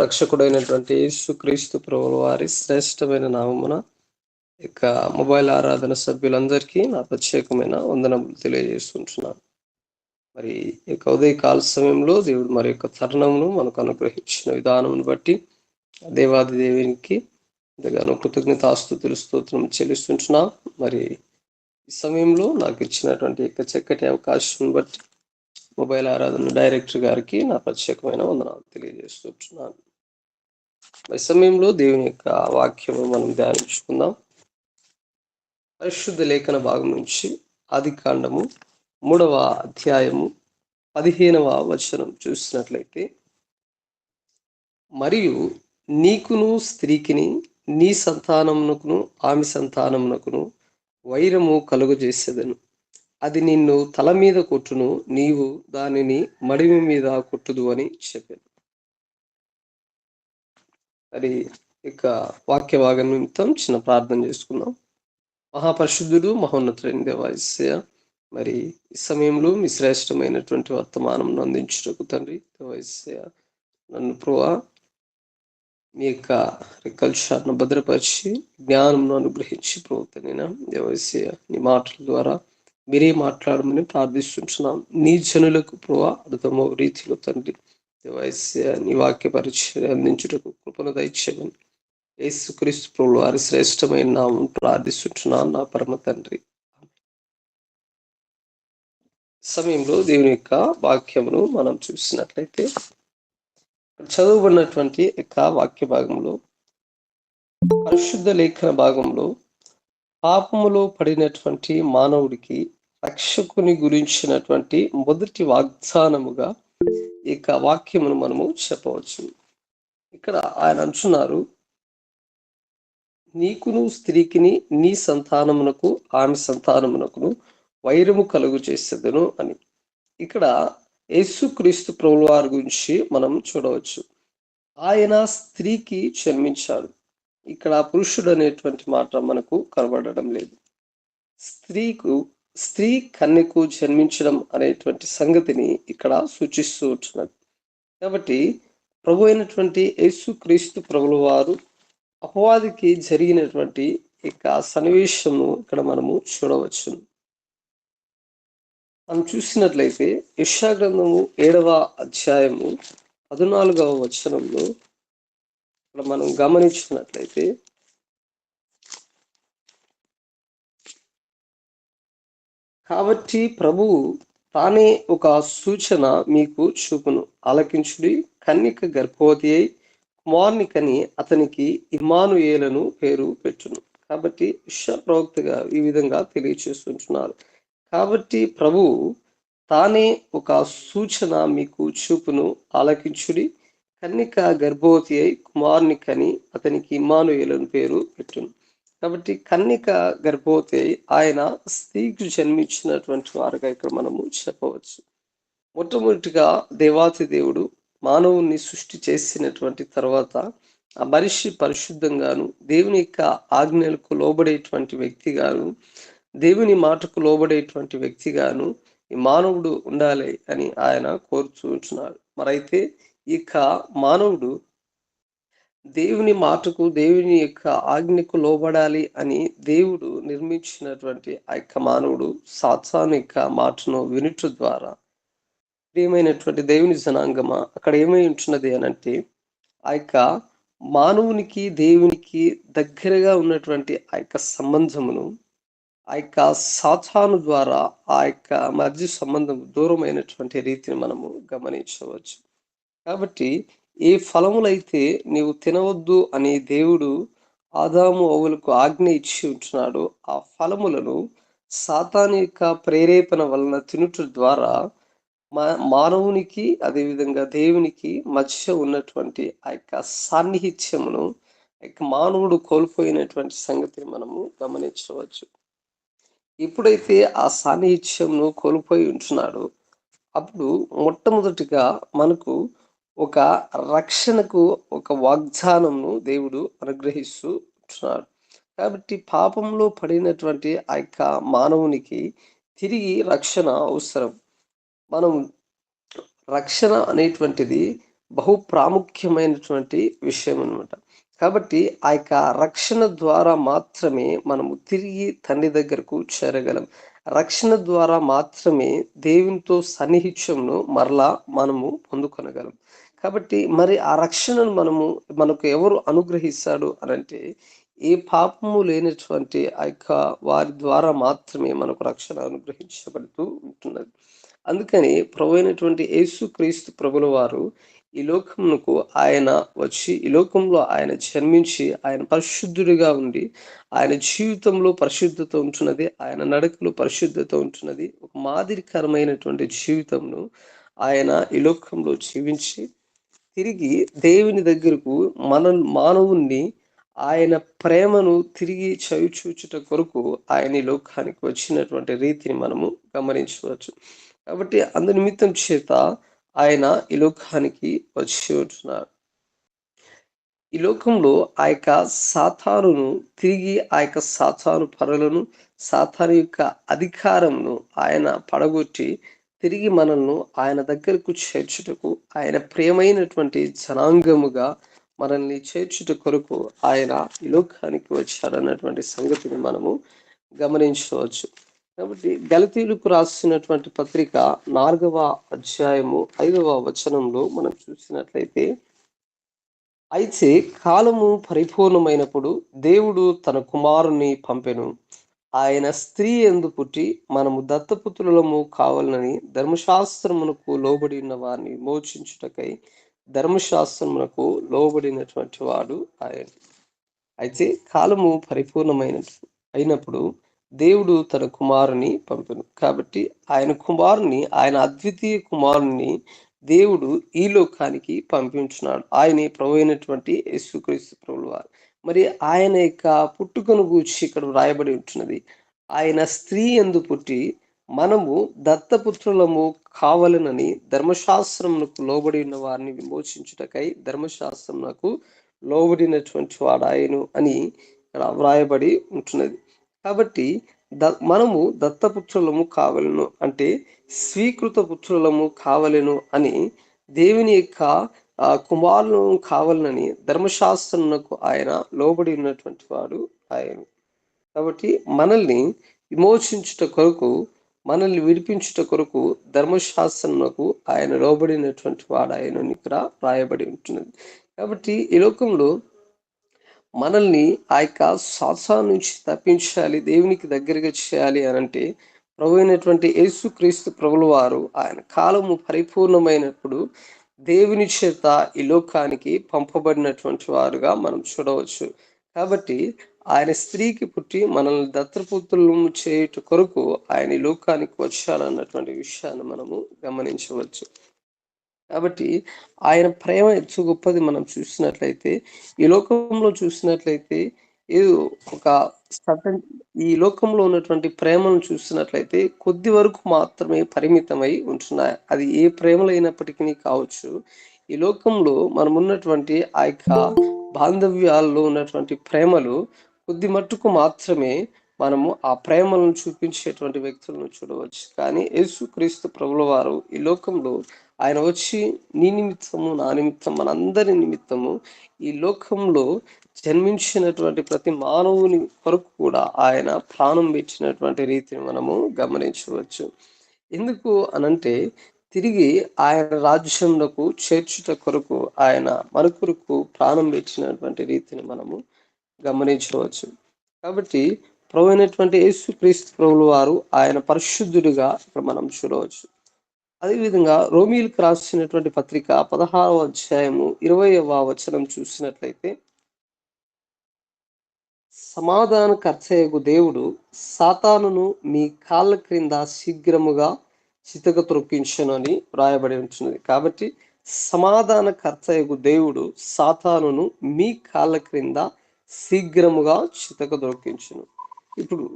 రక్షకుడైనటువంటి యేసుక్రీస్తు ప్రభువు వారి శ్రేష్టమైన నామమున ఇక మొబైల్ ఆరాధన సభ్యులందరికీ నా ప్రత్యేకమైన వందనములు తెలియజేస్తుంటున్నాను. మరి ఇక ఉదయకాల సమయంలో దేవుడు మరి యొక్క తరుణమును మనకు అనుగ్రహించిన విధానమును బట్టి దేవాది దేవునికి ఎంతగానో కృతజ్ఞతాస్తుతులు స్తోత్రం చెల్లిస్తుంటున్నాం. మరి ఈ సమయంలో నాకు ఇచ్చినటువంటి యొక్క చక్కటి అవకాశం బట్టి మొబైల్ ఆరాధన డైరెక్టర్ గారికి నా ప్రత్యేకమైన వందనాలు తెలియజేస్తుంటున్నాను. ఈ సమయంలో దేవుని యొక్క వాక్యము మనం ధ్యానించుకుందాం. పరిశుద్ధ లేఖన భాగం నుంచి ఆదికాండము 3వ అధ్యాయము 15వ వచనం చూసినట్లయితే, మరియు నీకును స్త్రీకిని నీ సంతానమునకును ఆమె సంతానమునకును వైరము కలుగజేసేదను. అది నిన్ను తల మీద కొట్టును, నీవు దానిని మడిమి మీద కొట్టుదు అని చెప్పాను. మరి ఇక వాక్య భాగం నిమిత్తం చిన్న ప్రార్థన చేసుకుందాం. మహాపరిశుద్ధుడు మహోన్నతుడైన దేవాయస్య, మరి ఈ సమయంలో మీ శ్రేష్టమైనటువంటి వర్తమానం అందించుటకు తండ్రి దేవాయస్య, నన్ను ప్రభువా మీ యొక్క రెక్కల్చాలను భద్రపరిచి జ్ఞానం అనుగ్రహించి ప్రభుత్వనైనా దేవాయస్య, నీ మాటల ద్వారా మీరే మాట్లాడమని ప్రార్థిస్తుంటున్నాం. నీ జనులకు ప్రభువా అర్థమో రీతిలో తండ్రి దేవాయస్య నీ వాక్య పరిచయం అందించుటకు కృపను దయచేయమని యేసుక్రీస్తు ప్రభువు వారి శ్రేష్టమైన నామం ప్రార్థిస్తుంటున్నాను నా పరమ తండ్రి. సమయంలో దేవుని యొక్క వాక్యమును మనం చూసినట్లయితే, చదువుకున్నటువంటి యొక్క వాక్య భాగంలో పరిశుద్ధ లేఖన భాగంలో పాపములో పడినటువంటి మానవుడికి రక్షకుని గురించినటువంటి మొదటి వాగ్దానముగా ఈ యొక్క వాక్యమును మనము చెప్పవచ్చు. ఇక్కడ ఆయన అంటున్నారు, నీకును స్త్రీకిని నీ సంతానమునకు ఆమె సంతానమునకును వైరము కలుగు చేసేదను అని. ఇక్కడ యేసుక్రీస్తు ప్రభువు వారి గురించి మనం చూడవచ్చు. ఆయన స్త్రీకి జన్మించాడు. ఇక్కడ పురుషుడు అనేటువంటి మాట మనకు కనబడడం లేదు. స్త్రీ కన్యకు జన్మించడం అనేటువంటి సంగతిని ఇక్కడ సూచిస్తూ ఉంటున్నది. కాబట్టి ప్రభు అయినటువంటి యేసుక్రీస్తు ప్రభువు వారు అపవాదికి జరిగినటువంటి ఇక సన్నివేశము ఇక్కడ మనము చూడవచ్చు. మనం చూసినట్లయితే యెషయా గ్రంథము 7వ అధ్యాయము 14వ వచనంలో ఇక్కడ మనం గమనించినట్లయితే, కాబట్టి ప్రభువు తానే ఒక సూచన మీకు చూపును, ఆలకించుడి, కన్యక గర్భవతి అయి కుమారుని కని అతనికి ఇమ్మానుయేలను పేరు పెట్టును. కాబట్టి యెషయా ప్రవక్తగా ఈ విధంగా తెలియచేస్తుంటున్నారు. కాబట్టి ప్రభువు తానే ఒక సూచన మీకు చూపును, ఆలకించుడి, కన్యక గర్భవతి అయి కుమారుని కని అతనికి ఇమ్మానుయేలను పేరు పెట్టును. కాబట్టి కన్యక గర్భవతి అయి ఆయన స్త్రీకి జన్మించినటువంటి వారుగా ఇక్కడ మనము చెప్పవచ్చు. మొట్టమొదటిగా దేవాతి దేవుడు మానవుని సృష్టి చేసినటువంటి తర్వాత ఆ మనిషి పరిశుద్ధంగాను, దేవుని యొక్క ఆజ్ఞలకు లోబడేటువంటి వ్యక్తిగాను, దేవుని మాటకు లోబడేటువంటి వ్యక్తిగాను ఈ మానవుడు ఉండాలి అని ఆయన కోరుతూ ఉంటున్నాడు. మరైతే ఇక మానవుడు దేవుని మాటకు, దేవుని యొక్క ఆజ్ఞకు లోబడాలి అని దేవుడు నిర్మించినటువంటి ఆ యొక్క మానవుడు సాతాను యొక్క మాటను వినుట ద్వారా, ప్రియమైనటువంటి దేవుని జనాంగమా, అక్కడ ఏమై ఉంటున్నది అనంటే, ఆ యొక్క మానవునికి దేవునికి దగ్గరగా ఉన్నటువంటి ఆ యొక్క సంబంధమును ఆ యొక్క సాతాను ద్వారా ఆ యొక్క మధ్య సంబంధం దూరమైనటువంటి రీతిని మనము గమనించవచ్చు. కాబట్టి ఏ ఫలములైతే నీవు తినవద్దు అని దేవుడు ఆదాము హవ్వలకు ఆజ్ఞ ఇచ్చి ఉంటున్నాడో ఆ ఫలములను సాతాను యొక్క ప్రేరేపణ వలన తినుట ద్వారా మానవునికి అదేవిధంగా దేవునికి మధ్య ఉన్నటువంటి ఆ యొక్క సాన్నిహిత్యమును మానవుడు కోల్పోయినటువంటి సంగతిని మనము గమనించవచ్చు. ఎప్పుడైతే ఆ సాన్నిహిత్యంను కోల్పోయి ఉంటున్నాడో అప్పుడు మొట్టమొదటిగా మనకు ఒక రక్షణకు ఒక వాగ్దానంను దేవుడు అనుగ్రహిస్తూ ఉంటున్నాడు. కాబట్టి పాపంలో పడినటువంటి ఆ యొక్క మానవునికి తిరిగి రక్షణ అవసరం. మనం రక్షణ అనేటువంటిది బహు ప్రాముఖ్యమైనటువంటి విషయం అన్నమాట. కాబట్టి ఆ యొక్క రక్షణ ద్వారా మాత్రమే మనము తిరిగి తండ్రి దగ్గరకు చేరగలం. రక్షణ ద్వారా మాత్రమే దేవునితో సన్నిహిత్యంను మరలా మనము పొందుకొనగలం. కాబట్టి మరి ఆ రక్షణను మనకు ఎవరు అనుగ్రహిస్తాడు అనంటే, ఏ పాపము లేనటువంటి ఆ యొక్క వారి ద్వారా మాత్రమే మనకు రక్షణ అనుగ్రహించబడుతూ ఉంటున్నది. అందుకని ప్రభువైనటువంటి యేసుక్రీస్తు ప్రభుల వారు ఈ లోకమునకు ఆయన వచ్చి, ఈ లోకంలో ఆయన జన్మించి, ఆయన పరిశుద్ధుడిగా ఉండి, ఆయన జీవితంలో పరిశుద్ధత ఉంటున్నది. ఆయన నడకలో పరిశుద్ధత ఉంటున్నది. ఒక మాదిరికరమైనటువంటి జీవితంను ఆయన ఈ లోకంలో జీవించి, తిరిగి దేవుని దగ్గరకు మానవుణ్ణి ఆయన ప్రేమను తిరిగి చవిచూచుట కొరకు ఆయన ఈ లోకానికి వచ్చినటువంటి రీతిని మనము గమనించవచ్చు. కాబట్టి అందు నిమిత్తం చేత ఆయన ఈ లోకానికి వచ్చి ఉంటున్నాడు. ఈ లోకంలో ఆ యొక్క సాతానును తిరిగి ఆ యొక్క సాతాను పరులను, సాతాను యొక్క అధికారంను ఆయన పడగొట్టి, తిరిగి మనల్ని ఆయన దగ్గరకు చేర్చుటకు, ఆయన ప్రియమైనటువంటి జనాంగముగా మనల్ని చేర్చుట కొరకు ఆయన ఈ లోకానికి వచ్చాడన్నటువంటి సంగతిని మనము గమనించవచ్చు. కాబట్టి గలతీయులకు రాసినటువంటి పత్రిక 4వ అధ్యాయము 5వ వచనంలో మనం చూసినట్లయితే, అయితే కాలము పరిపూర్ణమైనప్పుడు దేవుడు తన కుమారుని పంపెను. ఆయన స్త్రీ యందు పుట్టి మనము దత్తపుత్రులము కావాలని ధర్మశాస్త్రమునకు లోబడి ఉన్న వారిని విమోచించుటకై ధర్మశాస్త్రమునకు లోబడినటువంటి వాడు ఆయన. అయితే కాలము అయినప్పుడు దేవుడు తన కుమారుని పంపెను. కాబట్టి ఆయన అద్వితీయ కుమారుని దేవుడు ఈ లోకానికి పంపించున్నాడు. ఆయనే ప్రభువైనటువంటి యేసుక్రీస్తు ప్రభువు వారు. మరి ఆయన యొక్క పుట్టుకను గూర్చి ఇక్కడ వ్రాయబడి ఉంటున్నది. ఆయన స్త్రీ యందు పుట్టి మనము దత్తపుత్రులము కావలెనని ధర్మశాస్త్రమునకు లోబడి ఉన్న వారిని విమోచించుటకై ధర్మశాస్త్రమునకు లోబడినటువంటి వాడాయను అని ఇక్కడ వ్రాయబడి ఉంటున్నది. కాబట్టి మనము దత్తపుత్రులము కావలెను అంటే స్వీకృత పుత్రులము కావలెను అని దేవుని యొక్క కుమారులను కావాలని ధర్మశాస్త్రమునకు ఆయన లోబడి ఉన్నటువంటి వాడు ఆయన. కాబట్టి మనల్ని విమోచించుట కొరకు, మనల్ని విడిపించుట కొరకు ధర్మశాస్త్రమునకు ఆయన లోబడినటువంటి వాడు ఆయన ఇక్కడ రాయబడి ఉంటున్నది. కాబట్టి ఈ లోకంలో మనల్ని ఆ యొక్క సాతాను నుంచి తప్పించాలి, దేవునికి దగ్గరగా చేయాలి అనంటే ప్రభువైనటువంటి యేసుక్రీస్తు ప్రభుల వారు ఆయన కాలము పరిపూర్ణమైనప్పుడు దేవుని చేత ఈ లోకానికి పంపబడినటువంటి వారుగా మనం చూడవచ్చు. కాబట్టి ఆయన స్త్రీకి పుట్టి మనల్ని దత్తపుత్రులను చేయుట కొరకు ఆయన ఈ లోకానికి వచ్చాడన్నటువంటి విషయాన్ని మనము గమనించవచ్చు. కాబట్టి ఆయన ప్రేమ ఎంత గొప్పది మనం చూసినట్లయితే, ఈ లోకంలో చూసినట్లయితే ఏదో ఒక సర్టెన్ ఈ లోకంలో ఉన్నటువంటి ప్రేమను చూసినట్లయితే కొద్ది వరకు మాత్రమే పరిమితమై ఉంటున్నాయి. అది ఏ ప్రేమలైనప్పటికీ కావచ్చు. ఈ లోకంలో మనమున్నటువంటి ఆ యొక్క బాంధవ్యాల్లో ఉన్నటువంటి ప్రేమలు కొద్ది మట్టుకు మాత్రమే మనము ఆ ప్రేమలను చూపించేటువంటి వ్యక్తులను చూడవచ్చు. కానీ యేసుక్రీస్తు ప్రభుల వారు ఈ లోకంలో ఆయన వచ్చి నీ నిమిత్తము, నా నిమిత్తం, మనందరి నిమిత్తము ఈ లోకంలో జన్మించినటువంటి ప్రతి మానవుని కొరకు కూడా ఆయన ప్రాణం పెట్టినటువంటి రీతిని మనము గమనించవచ్చు. ఎందుకు అనంటే తిరిగి ఆయన రాజ్యంలోకి చేర్చుట కొరకు ఆయన మన కొరకు ప్రాణం పెట్టినటువంటి రీతిని మనము గమనించవచ్చు. కాబట్టి ప్రభువైనటువంటి యేసుక్రీస్తు ప్రభుల వారు ఆయన పరిశుద్ధుడిగా ఇక్కడ మనం చూడవచ్చు. అదేవిధంగా రోమీయులకు రాసినటువంటి పత్రిక 16వ అధ్యాయము 20వ వచనం చూసినట్లయితే, సమాధానకర్తయగు దేవుడు సాతానును మీ కాళ్ళ క్రింద శీఘ్రముగా చితక త్రొక్కించును అని వ్రాయబడి ఉంటున్నది. కాబట్టి సమాధానకర్తయగు దేవుడు సాతానును మీ కాళ్ళ క్రింద శీఘ్రముగా చితక త్రొక్కించును. ఇప్పుడు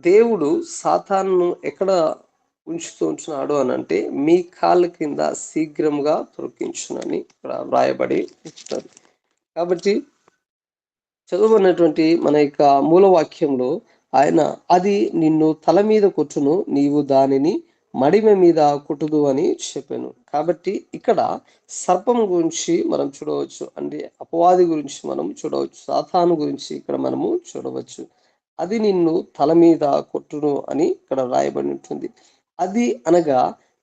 దేవుడు సాతానును ఎక్కడ ఉంచుతూ ఉంటున్నాడు అని అంటే మీ కాళ్ళ కింద శీఘ్రంగా తొలగించునని వ్రాయబడి ఉంటున్నారు. కాబట్టి చదువుకున్నటువంటి మన యొక్క మూలవాక్యంలో ఆయన అది నిన్ను తల మీద కొట్టును, నీవు దానిని మడిమ మీద కొట్టుదు అని చెప్పాను. కాబట్టి ఇక్కడ సర్పం గురించి మనం చూడవచ్చు. అంటే అపవాది గురించి మనం చూడవచ్చు. సాతాను గురించి ఇక్కడ మనము చూడవచ్చు. అది నిన్ను తల మీద కొట్టును అని ఇక్కడ రాయబడి ఉంటుంది. అది అనగా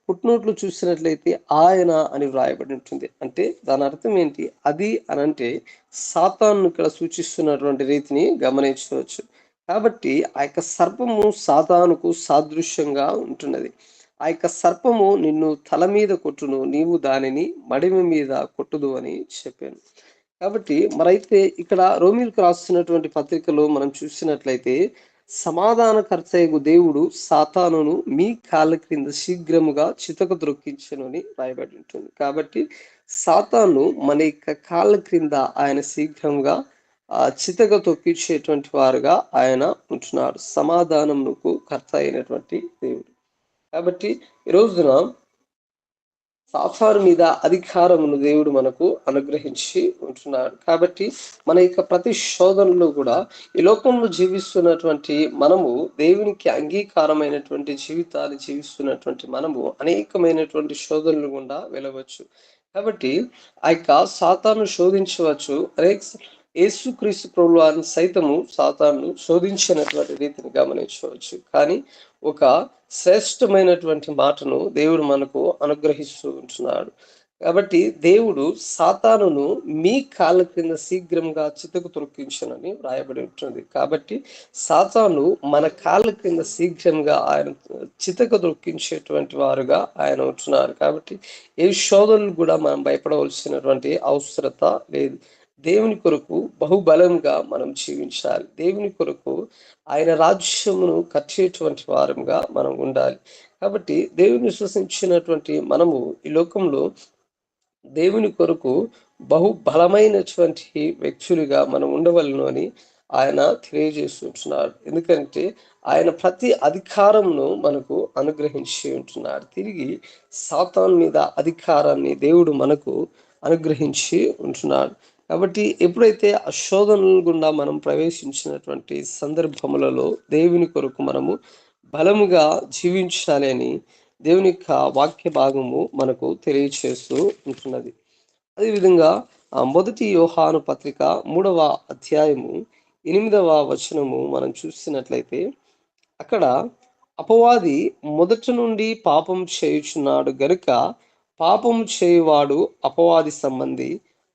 ఫుట్‌నోట్‌లో చూసినట్లయితే ఆయన అని వ్రాయబడి ఉంటుంది. అంటే దాని అర్థం ఏంటి? అది అనంటే సాతానును ఇక్కడ సూచిస్తున్నటువంటి రీతిని గమనించవచ్చు. కాబట్టి ఆ యొక్క సర్పము సాతానుకు సాదృశ్యంగా ఉంటున్నది. ఆ యొక్క సర్పము నిన్ను తల మీద కొట్టును, నీవు దానిని మడిమ మీద కొట్టుదు అని చెప్పాను. కాబట్టి మరైతే ఇక్కడ రోమీయులకు రాస్తున్నటువంటి పత్రికలో మనం చూసినట్లయితే సమాధానకర్తయగు దేవుడు సాతానును మీ కాళ్ళ క్రింద శీఘ్రముగా చితక ద్రొక్కించును అని రాయబడి ఉంటుంది. కాబట్టి సాతాను మన యొక్క కాళ్ళ క్రింద ఆయన శీఘ్రంగా చితక తొక్కించేటువంటి వారుగా ఆయన ఉంటున్నాడు. సమాధానమునకు కర్త అయినటువంటి దేవుడు. కాబట్టి ఈ రోజున సాతాను మీద అధికారమును దేవుడు మనకు అనుగ్రహించి ఉంటున్నాడు. కాబట్టి మన యొక్క ప్రతి శోధనలో కూడా ఈ లోకంలో జీవిస్తున్నటువంటి మనము దేవునికి అంగీకారమైనటువంటి జీవితాలు జీవిస్తున్నటువంటి మనము అనేకమైనటువంటి శోధనలు గుండా వెళ్ళవచ్చు. కాబట్టి ఆ యొక్క సాతాను శోధించవచ్చు. యేసుక్రీస్తు ప్రభువు వారిని సైతము సాతాను శోధించినటువంటి రీతిని గమనించవచ్చు. కానీ ఒక శ్రేష్టమైనటువంటి మాటను దేవుడు మనకు అనుగ్రహిస్తూ ఉంటున్నాడు. కాబట్టి దేవుడు సాతానును మీ కాళ్ళ క్రింద శీఘ్రంగా చితకు తొక్కించునని వ్రాయబడి ఉంటుంది. కాబట్టి సాతాను మన కాళ్ళ క్రింద శీఘ్రంగా ఆయన చితక తొక్కించేటువంటి వారుగా ఆయన ఉంటున్నారు. కాబట్టి ఏ శోధనలు కూడా మనం భయపడవలసినటువంటి అవసరత లేదు. దేవుని కొరకు బహుబలంగా మనం జీవించాలి. దేవుని కొరకు ఆయన రాజ్యమును కట్టేటువంటి వారంగా మనం ఉండాలి. కాబట్టి దేవుని విశ్వసించినటువంటి మనము ఈ లోకంలో దేవుని కొరకు బహుబలమైనటువంటి వ్యక్తులుగా మనం ఉండవలను అని ఆయన తెలియజేస్తుంటున్నాడు. ఎందుకంటే ఆయన ప్రతి అధికారమును మనకు అనుగ్రహించి ఉంటున్నాడు. తిరిగి సాతాను మీద అధికారాన్ని దేవుడు మనకు అనుగ్రహించి ఉంటున్నాడు. కాబట్టి ఎప్పుడైతే ఆ శోధనల గుండా మనం ప్రవేశించినటువంటి సందర్భములలో దేవుని కొరకు మనము బలముగా జీవించాలి అని దేవుని యొక్క వాక్య భాగము మనకు తెలియచేస్తూ ఉంటున్నది. అదేవిధంగా మొదటి యోహాను పత్రిక 3వ అధ్యాయము 8వ వచనము మనం చూసినట్లయితే అక్కడ అపవాది మొదటి నుండి పాపం చేయుచున్నాడు గనుక పాపము చేయువాడు అపవాది సంబంధి,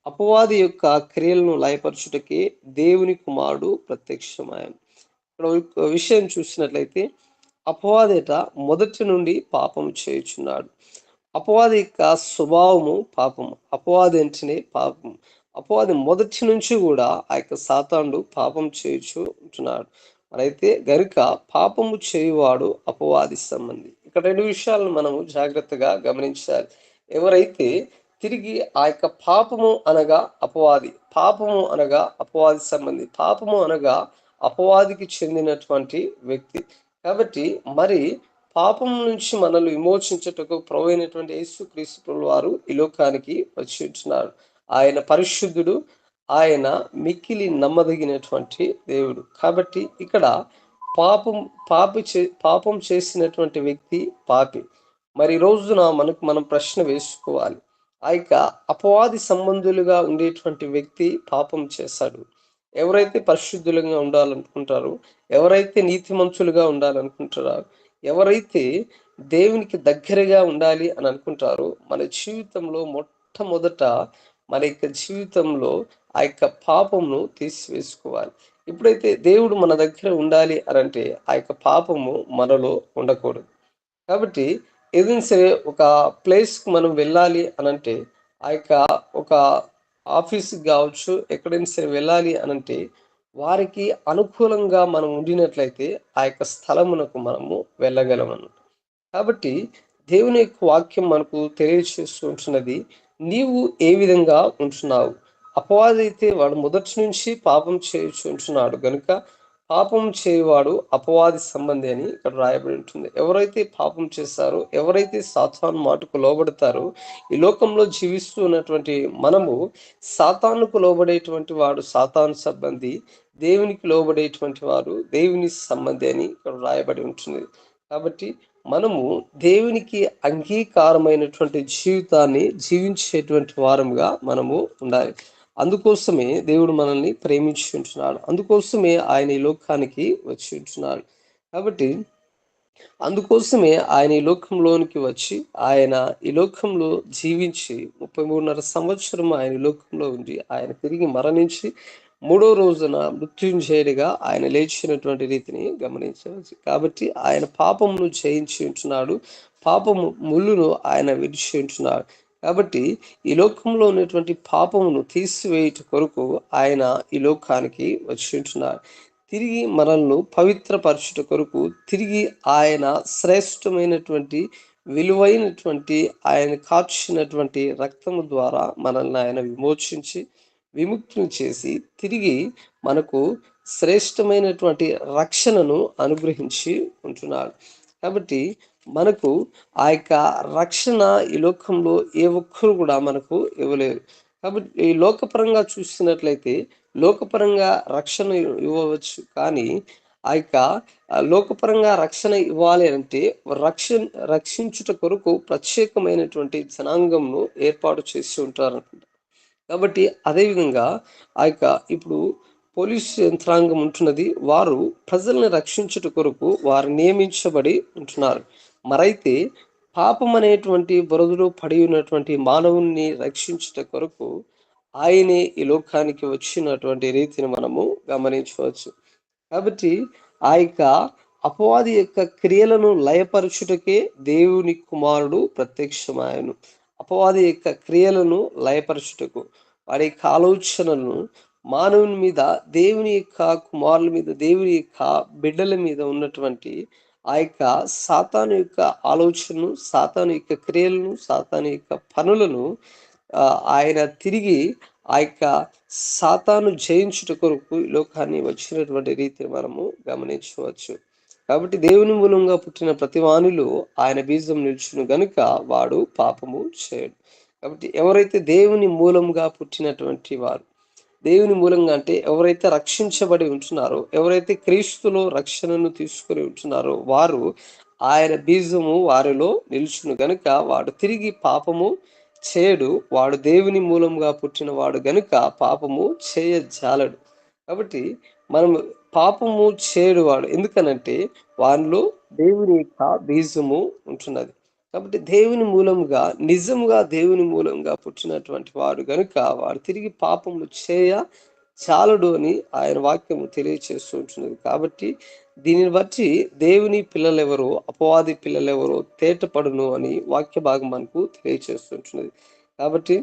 అపవాది యొక్క క్రియలను లయపరచుటకే దేవుని కుమారుడు ప్రత్యక్షమాయను. ఇక్కడ ఒక విషయం చూసినట్లయితే అపవాదేట మొదటి నుండి పాపం చేయుచున్నాడు. అపవాది యొక్క స్వభావము పాపము. అపవాది అంటేనే పాపం. అపవాది మొదటి నుంచి కూడా ఆ యొక్క సాతానుడు పాపం చేయుచు ఉంటున్నాడు. మరైతే గనుక పాపము చేయువాడు అపవాది సంబంధి. ఇక్కడ 2 విషయాలను మనము జాగ్రత్తగా గమనించాలి. ఎవరైతే తిరిగి ఆ యొక్క పాపము అనగా అపవాది, పాపము అనగా అపవాది సంబంధి, పాపము అనగా అపవాదికి చెందినటువంటి వ్యక్తి. కాబట్టి మరి పాపం నుంచి మనల్ని విమోచించుటకు ప్రభువైనటువంటి యేసుక్రీస్తు ప్రభువు వారు ఈ లోకానికి వచ్చి ఉంటున్నారు. ఆయన పరిశుద్ధుడు, ఆయన మిక్కిలి నమ్మదగినటువంటి దేవుడు. కాబట్టి ఇక్కడ పాపం పాపం చేసినటువంటి వ్యక్తి పాపి. మరి ఈ రోజున మనం ప్రశ్న వేసుకోవాలి. ఆ యొక్క అపవాది సంబంధులుగా ఉండేటువంటి వ్యక్తి పాపం చేశాడు. ఎవరైతే పరిశుద్ధులుగా ఉండాలనుకుంటారో, ఎవరైతే నీతిమంతులుగా ఉండాలనుకుంటారో, ఎవరైతే దేవునికి దగ్గరగా ఉండాలి అని అనుకుంటారో, మన జీవితంలో మొట్టమొదట మన యొక్క జీవితంలో ఆ యొక్క పాపమును తీసివేసుకోవాలి. ఎప్పుడైతే దేవుడు మన దగ్గర ఉండాలి అనంటే ఆ యొక్క పాపము మనలో ఉండకూడదు. కాబట్టి ఏదైనా సరే ఒక ప్లేస్‌కి మనం వెళ్ళాలి అనంటే ఆ యొక్క ఒక ఆఫీస్‌కి గావచ్చు, ఎక్కడైనా సరే వెళ్ళాలి అనంటే వారికి అనుకూలంగా మనం ఉండినట్లయితే ఆ యొక్క స్థలమునకు మనము వెళ్ళగలమను. కాబట్టి దేవుని యొక్క వాక్యం మనకు తెలియచేస్తూ ఉంటున్నది. నీవు ఏ విధంగా ఉంటున్నావు? అపవాదైతే వాడు మొదటి నుంచి పాపం చేయుచు ఉంటున్నాడు గనుక పాపం చేయువాడు అపవాది సంబంధి అని ఇక్కడ రాయబడి ఉంటుంది. ఎవరైతే పాపం చేస్తారో, ఎవరైతే సాతాను మాటకు లోబడతారో, ఈ లోకంలో జీవిస్తూ ఉన్నటువంటి మనము సాతానుకు లోబడేటువంటి వాడు సాతాను సంబంధి, దేవునికి లోబడేటువంటి వారు దేవుని సంబంధి అని ఇక్కడ రాయబడి ఉంటుంది. కాబట్టి మనము దేవునికి అంగీకారమైనటువంటి జీవితాన్ని జీవించేటువంటి వారముగా మనము ఉండాలి. అందుకోసమే దేవుడు మనల్ని ప్రేమించి ఉంటున్నాడు. అందుకోసమే ఆయన ఈ లోకానికి వచ్చి ఉంటున్నాడు. కాబట్టి అందుకోసమే ఆయన ఈ లోకంలోనికి వచ్చి, ఆయన ఈ లోకంలో జీవించి 33.5 సంవత్సరం ఆయన ఈ లోకంలో ఉండి, ఆయన తిరిగి మరణించి మూడో రోజున మృత్యుంజయుడిగా ఆయన లేచినటువంటి రీతిని గమనించవచ్చు. కాబట్టి ఆయన పాపమును జయించి ఉంటున్నాడు. పాపము ముళ్ళును ఆయన విడిచి ఉంటున్నాడు. కాబట్టి ఈ లోకంలో ఉన్నటువంటి పాపమును తీసివేయుట కొరకు ఆయన ఈ లోకానికి వచ్చి ఉంటున్నాడు. తిరిగి మనల్ని పవిత్రపరచుట కొరకు తిరిగి ఆయన శ్రేష్టమైనటువంటి విలువైనటువంటి ఆయన కార్చినటువంటి రక్తము ద్వారా మనల్ని ఆయన విమోచించి విముక్తిని చేసి తిరిగి మనకు శ్రేష్టమైనటువంటి రక్షణను అనుగ్రహించి ఉంటున్నాడు. కాబట్టి మనకు ఆ యొక్క రక్షణ ఈ లోకంలో ఏ ఒక్కరు కూడా మనకు ఇవ్వలేరు. కాబట్టి ఈ లోకపరంగా చూసినట్లయితే లోకపరంగా రక్షణ ఇవ్వవచ్చు, కానీ ఆ యొక్క లోకపరంగా రక్షణ ఇవ్వాలి అంటే రక్షించుట కొరకు ప్రత్యేకమైనటువంటి జనాంగంను ఏర్పాటు చేసి ఉంటారనుకుంటా. కాబట్టి అదేవిధంగా ఆ యొక్క ఇప్పుడు పోలీస్ యంత్రాంగం ఉంటున్నది, వారు ప్రజల్ని రక్షించుట కొరకు వారు నియమించబడి ఉంటున్నారు. మరైతే పాపం అనేటువంటి బురదలో పడి ఉన్నటువంటి మానవుణ్ణి రక్షించుట కొరకు ఆయనే ఈ లోకానికి వచ్చినటువంటి రీతిని మనము గమనించవచ్చు. కాబట్టి ఆ యొక్క అపవాది యొక్క క్రియలను లయపరచుటకే దేవుని కుమారుడు ప్రత్యక్షమాయను. అపవాది యొక్క క్రియలను లయపరచుటకు, వాడి యొక్క ఆలోచనలను మానవుని మీద, దేవుని యొక్క కుమారుల మీద, దేవుని యొక్క బిడ్డల మీద ఉన్నటువంటి ఆ యొక్క సాతాను యొక్క ఆలోచనను, సాతాను యొక్క క్రియలను, సాతాను యొక్క పనులను ఆయన తిరిగి ఆ యొక్క సాతాను జయించుట కొరకు ఈ లోకాన్ని వచ్చినటువంటి రీతిని మనము గమనించవచ్చు. కాబట్టి దేవుని మూలంగా పుట్టిన ప్రతి వానిలో ఆయన బీజం నిలుచును గనుక వాడు పాపము చేయడు. కాబట్టి ఎవరైతే దేవుని మూలంగా పుట్టినటువంటి వారు, దేవుని మూలంగా అంటే ఎవరైతే రక్షించబడి ఉంటున్నారో, ఎవరైతే క్రీస్తులో రక్షణను తీసుకొని ఉంటున్నారో వారు ఆయన బీజము వారిలో నిలుచును గనుక వాడు తిరిగి పాపము చేయడు. వాడు దేవుని మూలంగా పుట్టిన వాడు గనుక పాపము చేయజాలడు. కాబట్టి మనం పాపము చేయడు వాడు, ఎందుకనంటే వానిలో దేవుని యొక్క బీజము ఉంటున్నది. కాబట్టి దేవుని మూలంగా, నిజముగా దేవుని మూలంగా పుట్టినటువంటి వాడు గనుక వాడు తిరిగి పాపము చేయ చాలడు అని ఆయన వాక్యము తెలియచేస్తూ ఉంటున్నది. కాబట్టి దీనిని బట్టి దేవుని పిల్లలెవరో అపవాది పిల్లలెవరో తేటపడును అని వాక్య భాగం మనకు తెలియచేస్తుంటున్నది. కాబట్టి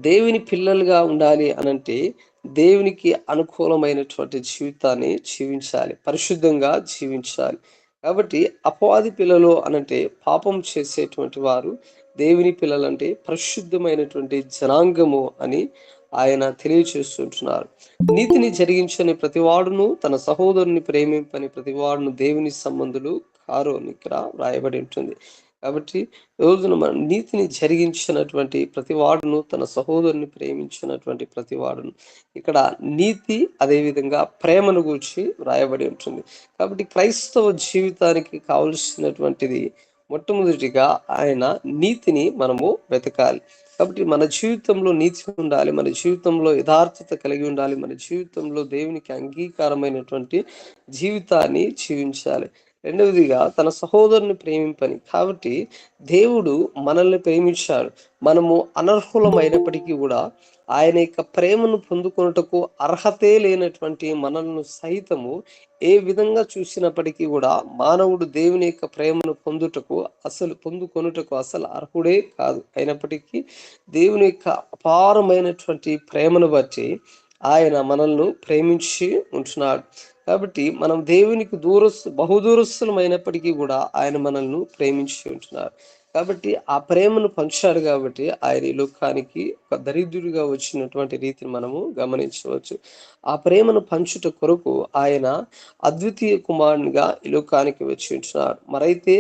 దేవుని పిల్లలుగా ఉండాలి అనంటే దేవునికి అనుకూలమైనటువంటి జీవితాన్ని జీవించాలి, పరిశుద్ధంగా జీవించాలి. కాబట్టి అపవాది పిల్లలు అనంటే పాపం చేసేటువంటి వారు, దేవుని పిల్లలంటే పరిశుద్ధమైనటువంటి జనాంగము అని ఆయన తెలియచేస్తుంటున్నారు. నీతిని జరిగించని ప్రతివాడును తన సహోదరుని ప్రేమింపని ప్రతివాడును దేవుని సంబంధులు కారు అని ఇక్కడ వ్రాయబడి ఉంటుంది. కాబట్టి రోజున మనం నీతిని జరిగించినటువంటి ప్రతివాడును తన సహోదరుని ప్రేమించినటువంటి ప్రతివాడును, ఇక్కడ నీతి అదేవిధంగా ప్రేమను గూర్చి వ్రాయబడి ఉంటుంది. కాబట్టి క్రైస్తవ జీవితానికి కావలసినటువంటిది మొట్టమొదటిగా ఆయన నీతిని మనము వెతకాలి. కాబట్టి మన జీవితంలో నీతి ఉండాలి, మన జీవితంలో యథార్థత కలిగి ఉండాలి, మన జీవితంలో దేవునికి అంగీకారమైనటువంటి జీవితాన్ని జీవించాలి. రెండవదిగా తన సహోదరుని ప్రేమింపని. కాబట్టి దేవుడు మనల్ని ప్రేమించాడు. మనము అనర్హులమైనప్పటికీ కూడా ఆయన యొక్క ప్రేమను పొందుకొనుటకు అర్హతే లేనటువంటి మనల్ని సైతము ఏ విధంగా చూసినప్పటికీ కూడా మానవుడు దేవుని యొక్క ప్రేమను పొందుకొనుటకు అసలు అర్హుడే కాదు. అయినప్పటికీ దేవుని యొక్క అపారమైనటువంటి ప్రేమను బట్టి ఆయన మనల్ని ప్రేమించి ఉంటున్నాడు. కాబట్టి మనం దేవునికి బహుదూరస్తులమైనప్పటికీ కూడా ఆయన మనల్ని ప్రేమించి ఉంటున్నారు. కాబట్టి ఆ ప్రేమను పంచాడు కాబట్టి ఆయన ఈ లోకానికి ఒక దరిద్రుడిగా వచ్చినటువంటి రీతిని మనము గమనించవచ్చు. ఆ ప్రేమను పంచుట కొరకు ఆయన అద్వితీయ కుమారునిగా ఈ లోకానికి వచ్చి ఉంటున్నాడు. మరైతే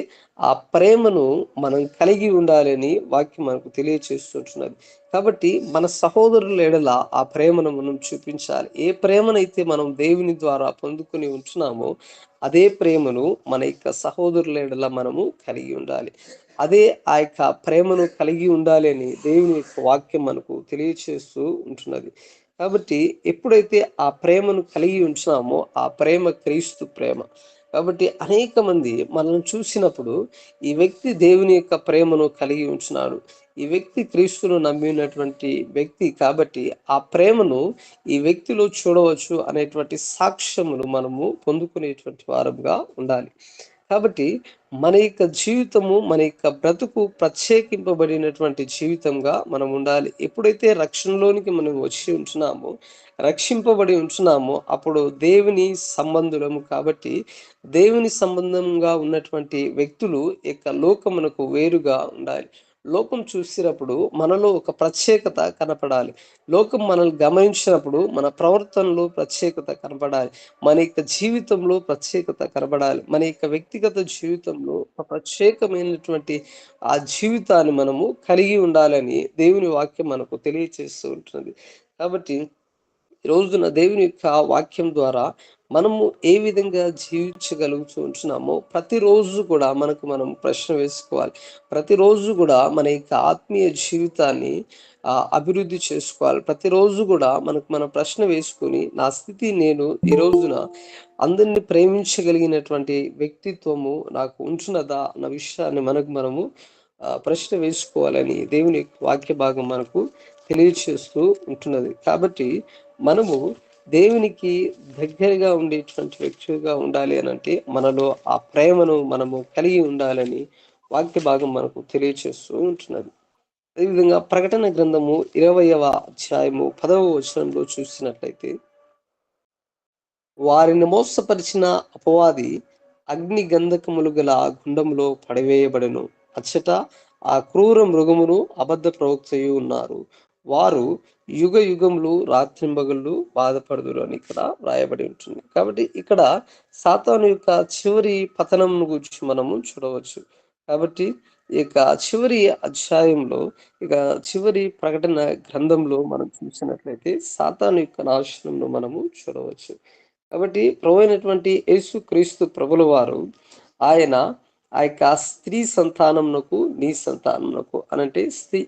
ఆ ప్రేమను మనం కలిగి ఉండాలని వాక్యం మనకు తెలియచేస్తుంటున్నది. కాబట్టి మన సహోదరుల ఎడల ఆ ప్రేమను మనం చూపించాలి. ఏ ప్రేమనైతే మనం దేవుని ద్వారా పొందుకొని ఉంటున్నామో అదే ప్రేమను మన యొక్క సహోదరుల ఎడల మనము కలిగి ఉండాలి. అదే ఆ యొక్క ప్రేమను కలిగి ఉండాలి అని దేవుని యొక్క వాక్యం మనకు తెలియచేస్తూ ఉంటున్నది. కాబట్టి ఎప్పుడైతే ఆ ప్రేమను కలిగి ఉంటున్నామో ఆ ప్రేమ క్రీస్తు ప్రేమ. కాబట్టి అనేక మంది మనల్ని చూసినప్పుడు ఈ వ్యక్తి దేవుని యొక్క ప్రేమను కలిగి ఉంటున్నాడు. ఈ వ్యక్తి క్రీస్తును నమ్మినటువంటి వ్యక్తి కాబట్టి ఆ ప్రేమను ఈ వ్యక్తిలో చూడవచ్చు అనేటువంటి సాక్ష్యమును మనము పొందుకునేటువంటి వారంగా ఉండాలి. కాబట్టి మన యొక్క జీవితము, మన యొక్క బ్రతుకు ప్రత్యేకింపబడినటువంటి జీవితంగా మనం ఉండాలి. ఎప్పుడైతే రక్షణలోనికి మనం వచ్చి ఉంటున్నామో, రక్షింపబడి ఉంటున్నామో, అప్పుడు దేవుని సంబంధులము కాబట్టి, దేవుని సంబంధంగా ఉన్నటువంటి వ్యక్తులు యొక్క లోకమునకు వేరుగా ఉండాలి. లోకం చూసినప్పుడు మనలో ఒక ప్రత్యేకత కనపడాలి. లోకం మనల్ని గమనించినప్పుడు మన ప్రవర్తనలో ప్రత్యేకత కనపడాలి. మన యొక్క జీవితంలో ప్రత్యేకత కనబడాలి. మన యొక్క వ్యక్తిగత జీవితంలో ఒక ప్రత్యేకమైనటువంటి ఆ జీవితాన్ని మనము కలిగి ఉండాలని దేవుని వాక్యం మనకు తెలియచేస్తూ ఉంటున్నది. కాబట్టి ఈ రోజున దేవుని యొక్క వాక్యం ద్వారా మనము ఏ విధంగా జీవించగలుగుతూ ఉంటున్నామో ప్రతిరోజు కూడా మనకు మనం ప్రశ్న వేసుకోవాలి. ప్రతిరోజు కూడా మన యొక్క ఆత్మీయ జీవితాన్ని అభివృద్ధి చేసుకోవాలి. ప్రతిరోజు కూడా మనకు మనం ప్రశ్న వేసుకొని నా స్థితి నేను ఈ రోజున అందరిని ప్రేమించగలిగినటువంటి వ్యక్తిత్వము నాకు ఉంచున్నదా అన్న విషయాన్ని మనము ప్రశ్న వేసుకోవాలని దేవుని వాక్య భాగం మనకు తెలియచేస్తూ ఉంటున్నది. కాబట్టి మనము దేవునికి దగ్గరగా ఉండేటువంటి వ్యక్తులుగా ఉండాలి అనంటే మనలో ఆ ప్రేమను మనము కలిగి ఉండాలని వాక్య భాగం మనకు తెలియచేస్తూ ఉంటున్నది. అదేవిధంగా ప్రకటన గ్రంథము 20వ అధ్యాయము 10వ వచనంలో చూసినట్లయితే, వారిని మోసపరిచిన అపవాది అగ్ని గంధకములు గల గుండంలో పడవేయబడెను. అచ్చట ఆ క్రూర మృగమును అబద్ధ ప్రవక్తయు ఉన్నారు. వారు యుగ యుగములు రాత్రింబగళ్ళు బాధపడుదురు అని ఇక్కడ వ్రాయబడి ఉంటుంది. కాబట్టి ఇక్కడ సాతాను యొక్క చివరి పతనం గురించి మనము చూడవచ్చు. కాబట్టి ఈ యొక్క చివరి అధ్యాయంలో ఇక చివరి ప్రకటన గ్రంథంలో మనం చూసినట్లయితే సాతాను యొక్క నాశనంను మనము చూడవచ్చు. కాబట్టి ప్రభువైనటువంటి యేసుక్రీస్తు ప్రభుల వారు ఆయన ఆ యొక్క స్త్రీ సంతానమునకు, నీ సంతానమునకు అనంటే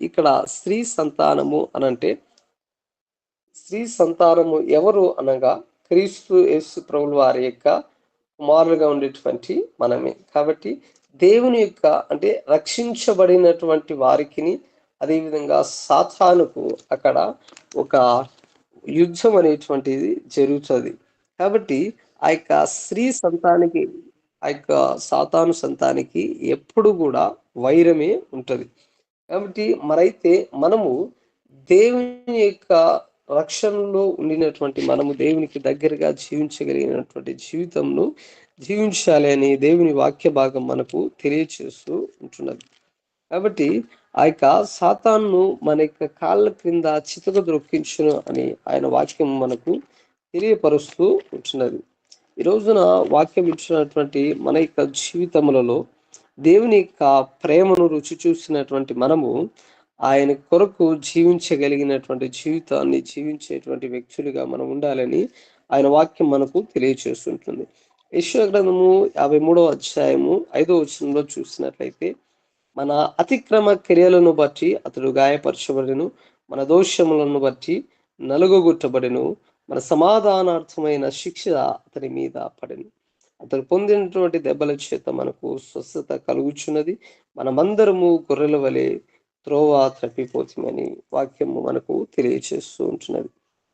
ఇక్కడ స్త్రీ సంతానము అనంటే స్త్రీ సంతానము ఎవరు అనగా క్రీస్తు యేసు ప్రభుల వారి యొక్క కుమారులుగా ఉండేటువంటి మనమే. కాబట్టి దేవుని యొక్క అంటే రక్షించబడినటువంటి వారికిని అదేవిధంగా సాతానుకు అక్కడ ఒక యుద్ధం అనేటువంటిది జరుగుతది. కాబట్టి ఆ యొక్క స్త్రీ సంతానికి, ఆ యొక్క సాతాను సంతానికి ఎప్పుడు గూడా వైరమే ఉంటది. కాబట్టి మరైతే మనము దేవుని యొక్క రక్షణలో ఉండినటువంటి మనము దేవునికి దగ్గరగా జీవించగలిగినటువంటి జీవితంను జీవించాలి అని దేవుని వాక్య భాగం మనకు తెలియచేస్తూ ఉంటున్నది. కాబట్టి ఆ యొక్క సాతానును మన యొక్క కాళ్ళ క్రింద చితక ద్రొక్కించును అని ఆయన వాక్యం మనకు తెలియపరుస్తూ ఉంటున్నది. ఈ రోజున వాక్యం ఇచ్చినటువంటి మన యొక్క జీవితములలో దేవుని యొక్క ప్రేమను రుచి చూసినటువంటి మనము ఆయన కొరకు జీవించగలిగినటువంటి జీవితాన్ని జీవించేటువంటి వ్యక్తులుగా మనం ఉండాలని ఆయన వాక్యం మనకు తెలియచేస్తుంటుంది. యెషయా గ్రంథము 53వ అధ్యాయము 5వ వచనంలో చూసినట్లయితే, మన అతిక్రమ క్రియలను బట్టి అతడు గాయపరచబడెను, మన దోషములను బట్టి నలుగగొట్టబడెను, మన సమాధానార్థమైన శిక్ష అతని మీద పడెను. అతడు పొందినటువంటి దెబ్బల చేత మనకు స్వస్థత కలుగుచున్నది. మనమందరము గొర్రెల వలె త్రోవ తప్పిపోతుందని వాక్యము మనకు తెలియచేస్తూ ఉంటున్నది.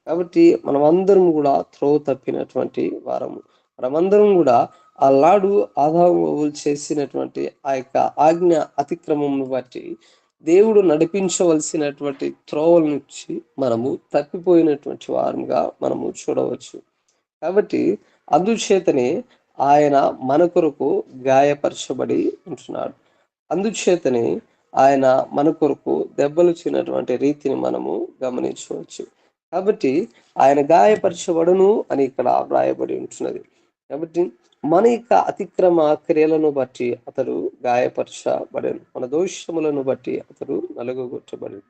కాబట్టి మనమందరం కూడా త్రోవ తప్పినటువంటి వారము. మనమందరం కూడా ఆనాడు ఆదాము అవ్వలు చేసినటువంటి ఆ యొక్క ఆజ్ఞ అతిక్రమమును బట్టి దేవుడు నడిపించవలసినటువంటి త్రోవల నుంచి మనము తప్పిపోయినటువంటి వారంగా మనము చూడవచ్చు. కాబట్టి అందుచేతనే ఆయన మన కొరకు గాయపరచబడి ఉంటున్నాడు. అందుచేతనే ఆయన మన కొరకు దెబ్బలు తిన్నటువంటి రీతిని మనము గమనించవచ్చు. కాబట్టి ఆయన గాయపరచబడును అని ఇక్కడ వ్రాయబడి ఉంటున్నది. కాబట్టి మన యొక్క అతిక్రమ క్రియలను బట్టి అతడు గాయపరచబడెను. మన దోషములను బట్టి అతడు నలుగగొట్టబడెను.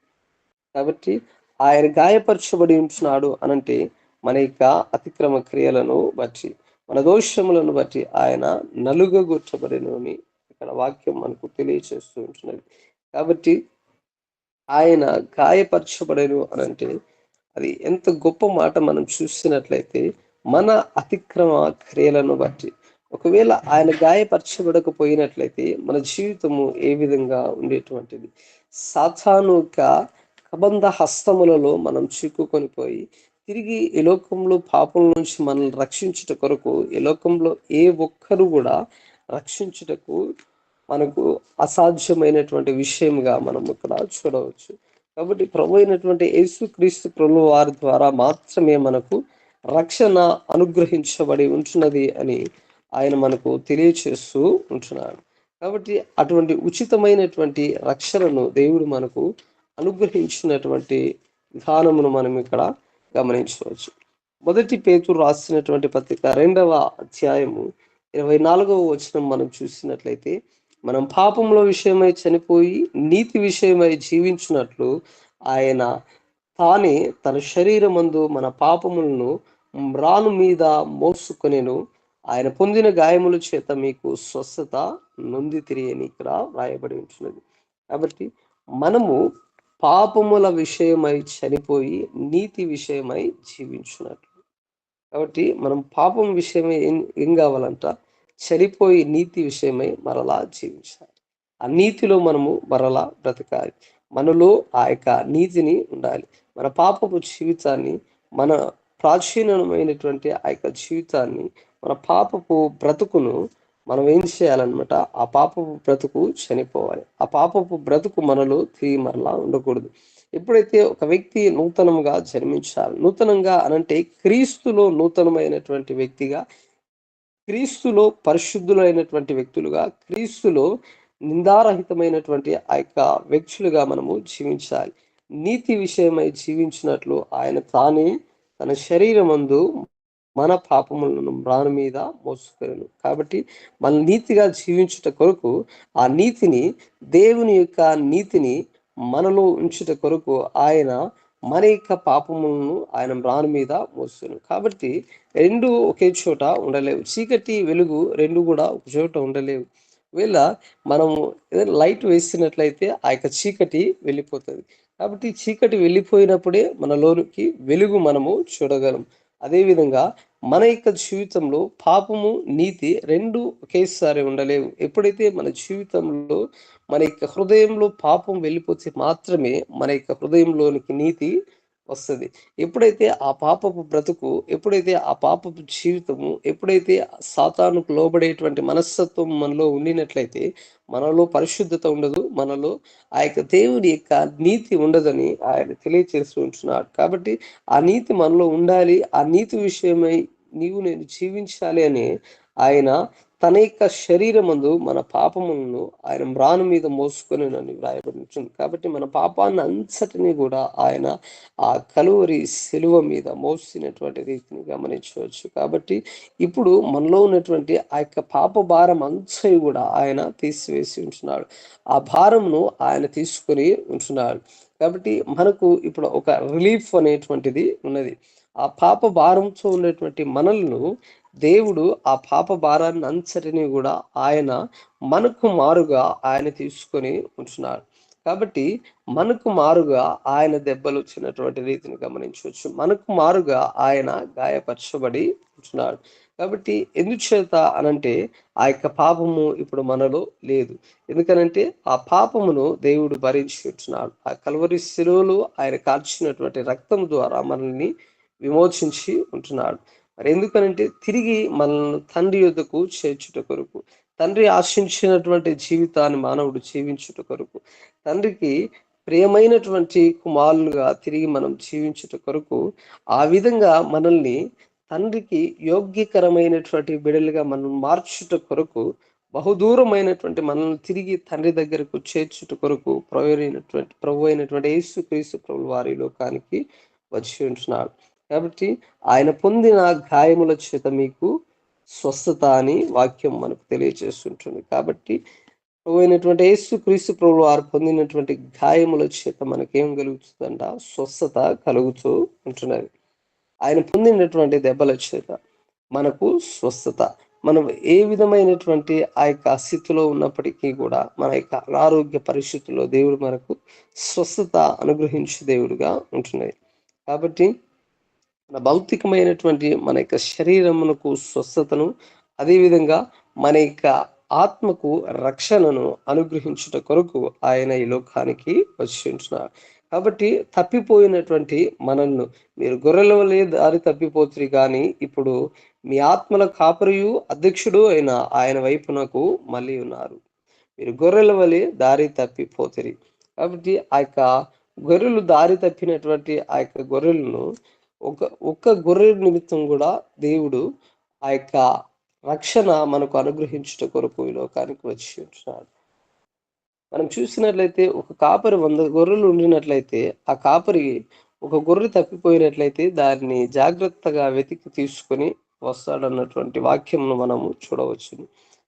కాబట్టి ఆయన గాయపరచబడి ఉంటున్నాడు అనంటే మన యొక్క అతిక్రమ క్రియలను బట్టి, మన దోషములను బట్టి ఆయన నలుగగొట్టబడెను అని ఇక్కడ వాక్యం మనకు తెలియచేస్తూ ఉంటున్నది. కాబట్టి ఆయన గాయపరచబడెను అనంటే అది ఎంత గొప్ప మాట మనం చూసినట్లయితే మన అతిక్రమ క్రియలను బట్టి. ఒకవేళ ఆయన గాయపరచబడకపోయినట్లయితే మన జీవితము ఏ విధంగా ఉండేటువంటిది? సాతాను యొక్క కబంధ హస్తములలో మనం చిక్కుకొని పోయి తిరిగి ఈ లోకంలో పాపం నుంచి మనల్ని రక్షించుట కొరకు ఈ లోకంలో ఏ ఒక్కరు కూడా రక్షించుటకు మనకు అసాధ్యమైనటువంటి విషయంగా మనం ఇక్కడ చూడవచ్చు. కాబట్టి ప్రభు అయినటువంటి యేసుక్రీస్తు ప్రభువు వారి ద్వారా మాత్రమే మనకు రక్షణ అనుగ్రహించబడి ఉంటున్నది అని ఆయన మనకు తెలియచేస్తూ ఉంటున్నాడు. కాబట్టి అటువంటి ఉచితమైనటువంటి రక్షణను దేవుడు మనకు అనుగ్రహించినటువంటి విధానమును మనం ఇక్కడ గమనించవచ్చు. మొదటి పేతురు రాసినటువంటి పత్రిక 2వ అధ్యాయము 24వ వచనం మనం చూసినట్లయితే, మనం పాపముల విషయమై చనిపోయి నీతి విషయమై జీవించినట్లు ఆయన తానే తన శరీరమందు మన పాపములను మ్రాను మీద మోసుకొనెను. ఆయన పొందిన గాయముల చేత మీకు స్వస్థత నొందితిరి అని ఇక్కడ వ్రాయబడి ఉంటున్నది. కాబట్టి మనము పాపముల విషయమై చనిపోయి నీతి విషయమై జీవించున్నట్లు. కాబట్టి మనం పాపం విషయమై ఏం కావాలంట? చనిపోయి నీతి విషయమై మరలా జీవించాలి. ఆ నీతిలో మనము మరలా బ్రతకాలి. మనలో ఆ యొక్క నీతిని ఉండాలి. మన పాపపు జీవితాన్ని, మన ప్రాచీనమైనటువంటి ఆ యొక్క జీవితాన్ని, మన పాపపు బ్రతుకును మనం ఏం చేయాలన్నమాట? ఆ పాపపు బ్రతుకు చనిపోవాలి. ఆ పాపపు బ్రతుకు మనలో తిరిగి మరలా ఉండకూడదు. ఎప్పుడైతే ఒక వ్యక్తి నూతనంగా జన్మించాలి, నూతనంగా అనంటే క్రీస్తులో నూతనమైనటువంటి వ్యక్తిగా, క్రీస్తులో పరిశుద్ధులైనటువంటి వ్యక్తులుగా, క్రీస్తులో నిందారహితమైనటువంటి ఆ యొక్క వ్యక్తులుగా మనము జీవించాలి. నీతి విషయమై జీవించినట్లు ఆయన తానే తన శరీరమందు మన పాపములను మ్రాను మీద మోసుకొనెను. కాబట్టి మన నీతిగా జీవించుట కొరకు ఆ నీతిని, దేవుని యొక్క నీతిని మనలో ఉంచుట కొరకు ఆయన మన యొక్క పాపములను ఆయన మ్రాను మీద మోసెను. కాబట్టి రెండు ఒకే చోట ఉండలేవు. చీకటి వెలుగు రెండు కూడా ఒక చోట ఉండలేవు. ఒకవేళ మనము ఏదైనా లైట్ వేసినట్లయితే ఆ యొక్క చీకటి వెళ్ళిపోతుంది. కాబట్టి చీకటి వెళ్ళిపోయినప్పుడే మనలోనికి వెలుగు మనము చూడగలం. అదేవిధంగా మన యొక్క జీవితంలో పాపము, నీతి రెండు ఒకేసారి ఉండలేవు. ఎప్పుడైతే మన జీవితంలో మన యొక్క హృదయంలో పాపం వెళ్ళిపోతే మాత్రమే మన యొక్క హృదయంలోనికి నీతి వస్తది. ఎప్పుడైతే ఆ పాపపు బ్రతుకు, ఎప్పుడైతే ఆ పాపపు జీవితము, ఎప్పుడైతే సాతానుకు లోబడేటువంటి మనస్తత్వం మనలో ఉండినట్లయితే మనలో పరిశుద్ధత ఉండదు. మనలో ఆ యొక్క దేవుని యొక్క నీతి ఉండదని ఆయన తెలియచేస్తూ ఉంటున్నాడు. కాబట్టి ఆ నీతి మనలో ఉండాలి. ఆ నీతి విషయమై నీవు నేను జీవించాలి అని ఆయన తన యొక్క శరీరమందు మన పాపములను ఆయన మ్రాను మీద మోసుకొనెనని వ్రాయబడి ఉంటుంది. కాబట్టి మన పాపాన్ని అంతటిని కూడా ఆయన ఆ కలువరి శిలువ మీద మోసినటువంటి రీతిని గమనించవచ్చు. కాబట్టి ఇప్పుడు మనలో ఉన్నటువంటి ఆ యొక్క పాప భారం అంతయు కూడా ఆయన తీసివేసి ఉంటున్నాడు. ఆ భారంను ఆయన తీసుకొని ఉంటున్నాడు. కాబట్టి మనకు ఇప్పుడు ఒక రిలీఫ్ అనేటువంటిది ఉన్నది. ఆ పాప భారంతో ఉన్నటువంటి మనలను దేవుడు ఆ పాప భారాన్ని అంతటిని కూడా ఆయన మనకు మారుగా ఆయన తీసుకొని ఉంటున్నాడు. కాబట్టి మనకు మారుగా ఆయన దెబ్బలు వచ్చినటువంటి రీతిని గమనించవచ్చు. మనకు మారుగా ఆయన గాయపరచబడి ఉంటున్నాడు. కాబట్టి ఎందుచేత అనంటే ఆ యొక్క పాపము ఇప్పుడు మనలో లేదు. ఎందుకనంటే ఆ పాపమును దేవుడు భరించి ఉంటున్నాడు. ఆ కల్వరి శిలువలో ఆయన కార్చినటువంటి రక్తం ద్వారా మనల్ని విమోచించి ఉంటున్నాడు. మరి ఎందుకనంటే తిరిగి మనల్ని తండ్రి యొద్దకు చేర్చుట కొరకు, తండ్రి ఆశించినటువంటి జీవితాన్ని మానవుడు జీవించుట కొరకు, తండ్రికి ప్రియమైనటువంటి కుమారులుగా తిరిగి మనం జీవించుట కొరకు, ఆ విధంగా మనల్ని తండ్రికి యోగ్యకరమైనటువంటి బిడ్డలుగా మనం మార్చుట కొరకు బహుదూరమైనటువంటి మనల్ని తిరిగి తండ్రి దగ్గరకు చేర్చుట కొరకు ప్రభు అయినటువంటి యేసుక్రీస్తు ప్రభువు వారి లోకానికి వచ్చి ఉంటున్నాడు. కాబట్టి ఆయన పొందిన గాయముల చేత మీకు స్వస్థత అని వాక్యం మనకు తెలియజేస్తుంటుంది. కాబట్టి ప్రభు అయినటువంటి యేసుక్రీస్తు ప్రభువు వారు పొందినటువంటి గాయముల చేత మనకేం కలుగుతుందంట? స్వస్థత కలుగుతూ ఉంటున్నది. ఆయన పొందినటువంటి దెబ్బల చేత మనకు స్వస్థత. మనం ఏ విధమైనటువంటి ఆ యొక్క స్థితిలో ఉన్నప్పటికీ కూడా మన యొక్క అనారోగ్య పరిస్థితుల్లో దేవుడు మనకు స్వస్థత అనుగ్రహించే దేవుడుగా ఉంటున్నాయి. కాబట్టి మన భౌతికమైనటువంటి మన యొక్క శరీరమునకు స్వస్థతను, అదేవిధంగా మన యొక్క ఆత్మకు రక్షణను అనుగ్రహించుట కొరకు ఆయన ఈ లోకానికి వచ్చి ఉంటున్నారు. కాబట్టి తప్పిపోయినటువంటి మనల్ని, మీరు గొర్రెల వలె దారి తప్పిపోతురి కానీ ఇప్పుడు మీ ఆత్మల కాపరియు అధ్యక్షుడు అయిన ఆయన వైపునకు మళ్ళీ ఉన్నారు. మీరు గొర్రెల వలె దారి తప్పిపోతురి. కాబట్టి ఆ యొక్క గొర్రెలు దారి తప్పినటువంటి ఆ యొక్క గొర్రెలను ఒక్క గొర్రె నిమిత్తం కూడా దేవుడు ఆ యొక్క రక్షణ మనకు అనుగ్రహించుట కొరకు ఈ లోకానికి వచ్చి ఉంటున్నాడు. మనం చూసినట్లయితే ఒక కాపరి 100 గొర్రెలు ఉండినట్లయితే ఆ కాపరి ఒక గొర్రె తప్పిపోయినట్లయితే దాన్ని జాగ్రత్తగా వెతికి తీసుకొని వస్తాడన్నటువంటి వాక్యంను మనము చూడవచ్చు.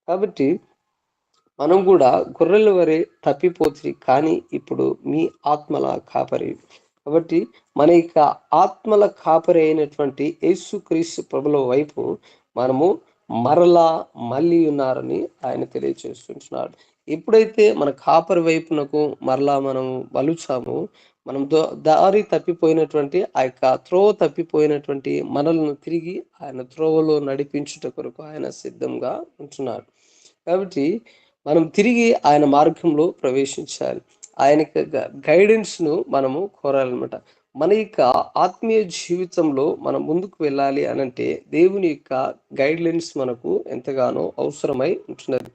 కాబట్టి మనం కూడా గొర్రెల వరే తప్పిపోతుంది, కానీ ఇప్పుడు మీ ఆత్మల కాపరి. కాబట్టి మన యొక్క ఆత్మల కాపరి అయినటువంటి యేసుక్రీస్తు ప్రభుల వైపు మనము మరలా మళ్ళీ ఉన్నారని ఆయన తెలియజేస్తుంటున్నాడు. ఎప్పుడైతే మన కాపరి వైపునకు మరలా మనం మలుచామో, మనం దారి తప్పిపోయినటువంటి ఆ యొక్క త్రోవ తప్పిపోయినటువంటి మనలను తిరిగి ఆయన త్రోవలో నడిపించుట కొరకు ఆయన సిద్ధంగా ఉంటున్నాడు. కాబట్టి మనం తిరిగి ఆయన మార్గంలో ప్రవేశించాలి. ఆయన గైడెన్స్ను మనము కోరాలన్నమాట. మన యొక్క ఆత్మీయ జీవితంలో మనం ముందుకు వెళ్ళాలి అనంటే దేవుని యొక్క గైడ్లైన్స్ మనకు ఎంతగానో అవసరమై ఉంటున్నది.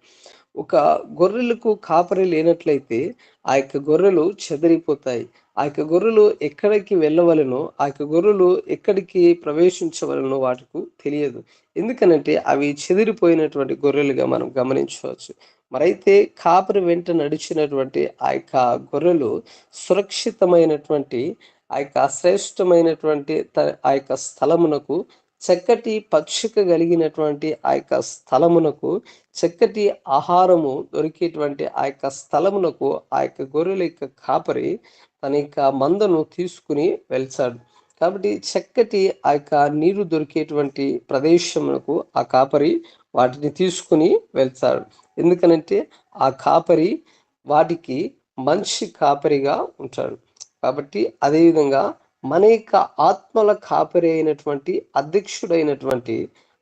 ఒక గొర్రెలకు కాపరి లేనట్లయితే ఆ యొక్క గొర్రెలు చెదరిపోతాయి. ఆ యొక్క గొర్రెలు ఎక్కడికి వెళ్ళవలనో, ఆ యొక్క గొర్రెలు ఎక్కడికి ప్రవేశించవలనో వాటికి తెలియదు. ఎందుకనంటే అవి చెదిరిపోయినటువంటి గొర్రెలుగా మనం గమనించవచ్చు. మరైతే కాపరి వెంట నడిచినటువంటి ఆ యొక్క గొర్రెలు సురక్షితమైనటువంటి ఆ యొక్క శ్రేష్టమైనటువంటి ఆ యొక్క స్థలమునకు, చక్కటి పచ్చిక కలిగినటువంటి ఆ యొక్క స్థలమునకు, చక్కటి ఆహారము దొరికేటువంటి ఆ యొక్క స్థలమునకు ఆ యొక్క గొర్రెల యొక్క కాపరి తన యొక్క మందను తీసుకుని వెళ్తాడు. కాబట్టి చక్కటి ఆ యొక్క నీరు దొరికేటువంటి ప్రదేశమునకు ఆ కాపరి వాటిని తీసుకుని వెళ్తాడు. ఎందుకనంటే ఆ కాపరి వాటికి మంచి కాపరిగా ఉంటాడు. కాబట్టి అదేవిధంగా మన యొక్క ఆత్మల కాపరి అయినటువంటి అధ్యక్షుడైనటువంటి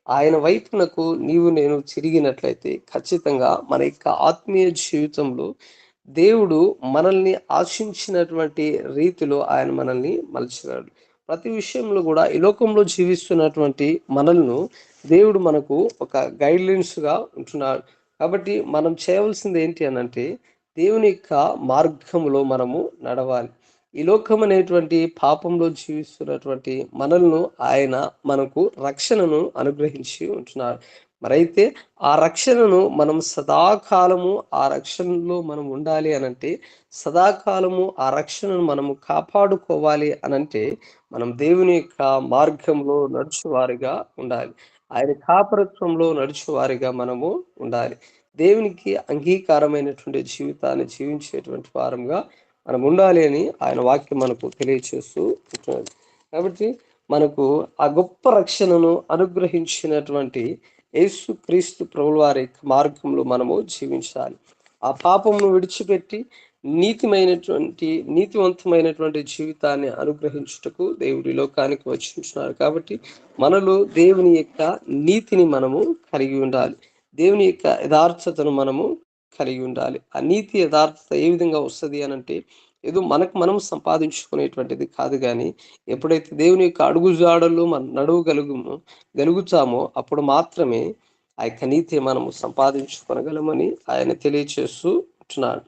ఆయన వైపునకు నీవు నేను తిరిగినట్లయితే ఖచ్చితంగా మన యొక్క ఆత్మీయ జీవితంలో దేవుడు మనల్ని ఆశించినటువంటి రీతిలో ఆయన మనల్ని మలచగలడు. ప్రతి విషయంలో కూడా ఈ లోకంలో జీవిస్తున్నటువంటి మనల్ని దేవుడు మనకు ఒక గైడ్లైన్స్గా ఉంటున్నాడు. కాబట్టి మనం చేయవలసింది ఏంటి అనంటే దేవుని యొక్క మార్గంలో మనము నడవాలి. ఈ లోకం అనేటువంటి పాపంలో జీవిస్తున్నటువంటి మనల్ని ఆయన మనకు రక్షణను అనుగ్రహించి ఉంటున్నాడు. మరైతే ఆ రక్షణను మనం సదాకాలము ఆ రక్షణలో మనం ఉండాలి అనంటే, సదాకాలము ఆ రక్షణను మనము కాపాడుకోవాలి అనంటే మనం దేవుని యొక్క మార్గంలో నడుచువారిగా ఉండాలి. ఆయన కాపరత్వంలో నడుచువారిగా మనము ఉండాలి. దేవునికి అంగీకారమైనటువంటి జీవితాన్ని జీవించేటువంటి వారంగా మనం ఉండాలి అని ఆయన వాక్యం మనకు తెలియచేస్తూ ఉంటున్నది. కాబట్టి మనకు ఆ గొప్ప రక్షణను అనుగ్రహించినటువంటి యేసుక్రీస్తు ప్రభుల వారి మార్గంలో మనము జీవించాలి. ఆ పాపమును విడిచిపెట్టి నీతివంతమైనటువంటి జీవితాన్ని అనుగ్రహించుటకు దేవుడి లోకానికి వచ్చింటున్నారు. కాబట్టి మనలో దేవుని యొక్క నీతిని మనము కలిగి ఉండాలి. దేవుని యొక్క యథార్థతను మనము కలిగి ఉండాలి. ఆ నీతి యథార్థత ఏ విధంగా వస్తుంది అనంటే ఏదో మనకు మనం సంపాదించుకునేటువంటిది కాదు, కానీ ఎప్పుడైతే దేవుని యొక్క అడుగుజాడల్లో మనం గలుగుతామో అప్పుడు మాత్రమే ఆ యొక్క నీతి మనము సంపాదించుకోగలమని ఆయన తెలియచేస్తూ ఉంటున్నాడు.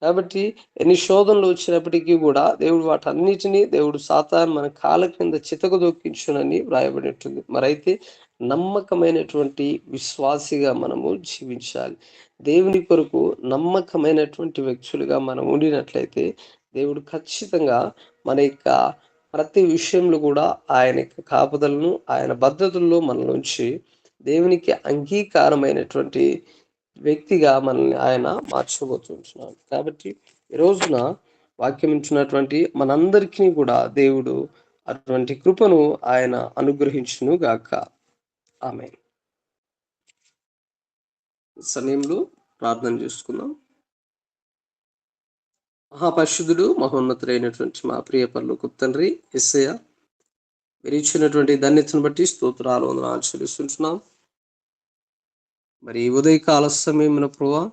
కాబట్టి ఎన్ని శోధనలు వచ్చినప్పటికీ కూడా దేవుడు వాటన్నిటినీ దేవుడు సాతాను మన కాళ్ళ కింద చితకదొక్కించునని వ్రాయబడి ఉంటుంది. మరైతే నమ్మకమైనటువంటి విశ్వాసిగా మనము జీవించాలి. దేవుని కొరకు నమ్మకమైనటువంటి వ్యక్తులుగా మనం ఉండినట్లయితే దేవుడు ఖచ్చితంగా మన యొక్క ప్రతి విషయంలో కూడా ఆయన యొక్క కాపుదలను, ఆయన భద్రతల్లో మనలుంచి దేవునికి అంగీకారమైనటువంటి వ్యక్తిగా మనల్ని ఆయన మార్చబోతుంటున్నాడు. కాబట్టి ఈ రోజున వాక్యం ఇచ్చినటువంటి మనందరికీ కూడా దేవుడు అటువంటి కృపను ఆయన అనుగ్రహించును గాక. ఆమేన్. సమయంలో ప్రార్థన చేసుకుందాం. మహాపరిశుద్ధుడు, మహోన్నతుడైనటువంటి మా ప్రియ పరలోకపు తండ్రి యేసయ్య, మీరు ఇచ్చినటువంటి ధన్యతను బట్టి స్తోత్రాలు, వందనాలు చెల్లిస్తుంటున్నాం. మరి ఉదయకాల సమయమున ప్రభువా,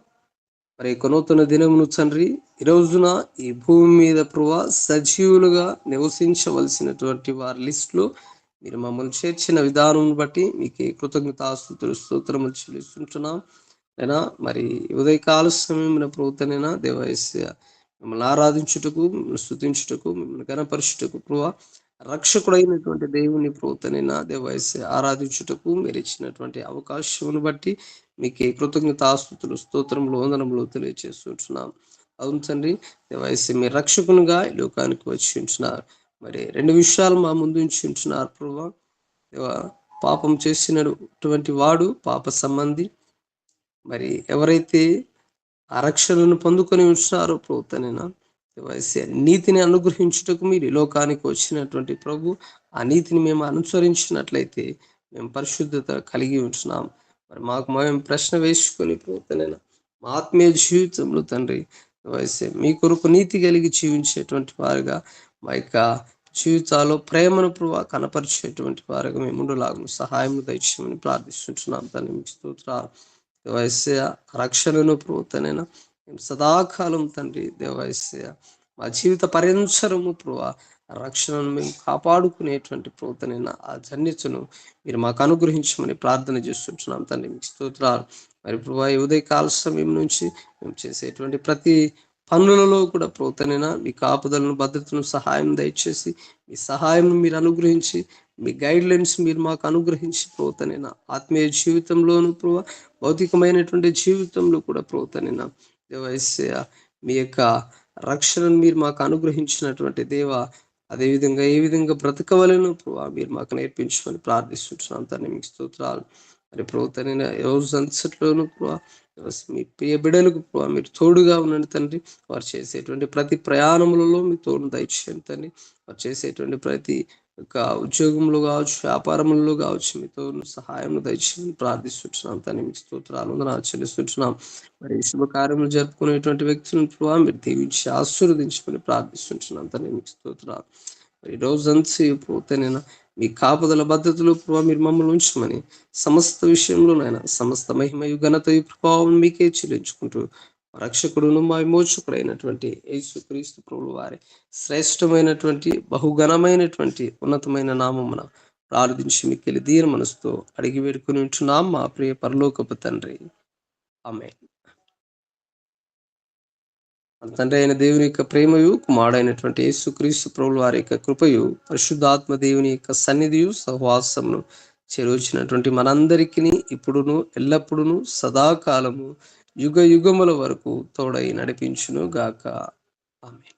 మరి నూతన దినమును తండ్రి, ఈ రోజున ఈ భూమి మీద ప్రభువా సజీవులుగా నివసించవలసినటువంటి వారి లిస్టులో మీరు మమ్మల్ని చేర్చిన విధానం బట్టి మీకు కృతజ్ఞతాస్తుతులు స్తోత్రములు చెల్లిస్తుంటున్నాం. అయినా మరి ఉదయకాల సమయమున ప్రభుతనైనా దేవయేసయ్య, మిమ్మల్ని ఆరాధించుటకు, మిమ్మల్ని స్తుతించుటకు, మిమ్మల్ని ఘనపరచుటకు ప్రభువా, రక్షకుడైనటువంటి దేవుని ప్రభుతనైనా దేవయేసయ్య ఆరాధించుటకు మీరు ఇచ్చినటువంటి అవకాశమును బట్టి మీకే కృతజ్ఞతాస్తుతులు స్తోత్రములు వందనములు తెలియజేస్తుంటున్నాం. అవును తండ్రి, దేవయేసయ్య మీరు రక్షకునిగా ఈ లోకానికి వచ్చి ఉంటున్నారు. మరి 2 విషయాలు మా ముందు ఉంచి ఉంటున్నారు ప్రభువా. పాపం చేసినటువంటి వాడు పాప సంబంధి. మరి ఎవరైతే ఆ రక్షణను పొందుకొని ఉంటున్నారో ప్రభుతనైనా దేవయేసయ్య, నీతిని అనుగ్రహించుటకు మీరు ఈ లోకానికి వచ్చినటువంటి ప్రభు, ఆ నీతిని మేము అనుసరించినట్లయితే మేము పరిశుద్ధత కలిగి ఉంటున్నాం. మరి మాకు మేము ప్రశ్న వేసుకొని ప్రభుతనైనా మా ఆత్మీయ జీవితంలో తండ్రి దేవయేసయ్య, మీ కొరకు నీతి కలిగి జీవించేటువంటి వారుగా, మా యొక్క జీవితాల్లో ప్రేమను ప్రభు కనపరిచేటువంటి వారుగా మేము ఉండులాగున సహాయం దయచేయమని ప్రార్థిస్తుంటున్నాం. తండ్రి మీకు స్తోత్రాలు. దేవయేసయ్య, రక్షణను ప్రభుతనైనా మేము సదాకాలం తండ్రి దేవయేసయ్య, మా జీవిత పర్యంతరము ప్రభువా రక్షణను మేము కాపాడుకునేటువంటి ప్రభుతనైనా ఆ ధన్యతను మీరు మాకు అనుగ్రహించమని ప్రార్థన చేస్తుంటున్నాం. తండ్రి మీకు స్తోత్రాలు. మరి ప్రభువా ఈ ఉదయకాల సమయం నుంచి మేము చేసేటువంటి ప్రతి పనులలో కూడా ప్రభుతనైనా మీ కాపుదలను, భద్రతను, సహాయం దయచేసి మీ సహాయం మీరు అనుగ్రహించి, మీ గైడ్ లైన్స్ మీరు మాకు అనుగ్రహించి ప్రభుతనైనా ఆత్మీయ జీవితంలోను ప్రభువా, భౌతికమైనటువంటి జీవితంలో కూడా ప్రభుతనైనా దేవయేసయ్య, మీ యొక్క రక్షణను మీరు మాకు అనుగ్రహించినటువంటి దేవ, అదేవిధంగా ఏ విధంగా బ్రతకవలెనో ప్రభువా మీరు మాకు నేర్పించమని ప్రార్థిస్తుంటున్నాం. తండ్రి మీకు స్తోత్రాలు. మరి ప్రభుతనైనా రోజు అంతట్లోనూ ప్రభువా మీ ప్రియ బిడ్డలకు ప్రభువా మీరు తోడుగా ఉండండి తండ్రి. వారు చేసేటువంటి ప్రతి ప్రయాణములలో మీ తోడును దయచేయండి తండ్రి. వారు చేసేటువంటి ప్రతి యొక్క ఉద్యోగంలో కావచ్చు, వ్యాపారములలో కావచ్చు, మీతో సహాయం దయచేయమని ప్రార్థిస్తుంటున్నాం. తండ్రి మీకు స్తోత్రాలు, వందనాలు చెల్లిస్తుంటున్నాం. మరి శుభకార్యములు జరుపుకునేటువంటి వ్యక్తులను ప్రభావ మీరు దీవించి ఆశీర్వదించమని ప్రార్థిస్తుంటున్నాం. తండ్రి మీకు స్తోత్రాలు. మరి ఈ రోజంతా ప్రభుతనైనా మీ కాపుదల భద్రతలో ప్రభావ మీరు మమ్మల్ని ఉంచమని సమస్త విషయంలోనైనా సమస్త మహిమయు ఘనతయు ప్రభావం మీకే చెల్లించుకుంటూ రక్షకుడును మా విమోచకుడైనటువంటి యేసుక్రీస్తు ప్రభువు వారి శ్రేష్టమైనటువంటి బహుఘనమైనటువంటి ఉన్నతమైన నామమున ప్రార్థించి మిక్కిలి దీన మనసుతో అడిగి వేడుకొని ఉంటున్నాం మా ప్రియ పరలోకపు తండ్రి. ఆమేన్. తండ్రి అయిన దేవుని యొక్క ప్రేమయు, కుమారుడైనటువంటి యేసుక్రీస్తు ప్రభువు వారి యొక్క కృపయు, పరిశుద్ధాత్మ దేవుని యొక్క సన్నిధియు సహవాసమును చేరొచ్చినటువంటి మనందరికీ ఇప్పుడును ఎల్లప్పుడును సదాకాలము యుగ యుగముల వరకు తోడై నడిపించును గాక. ఆమేన్.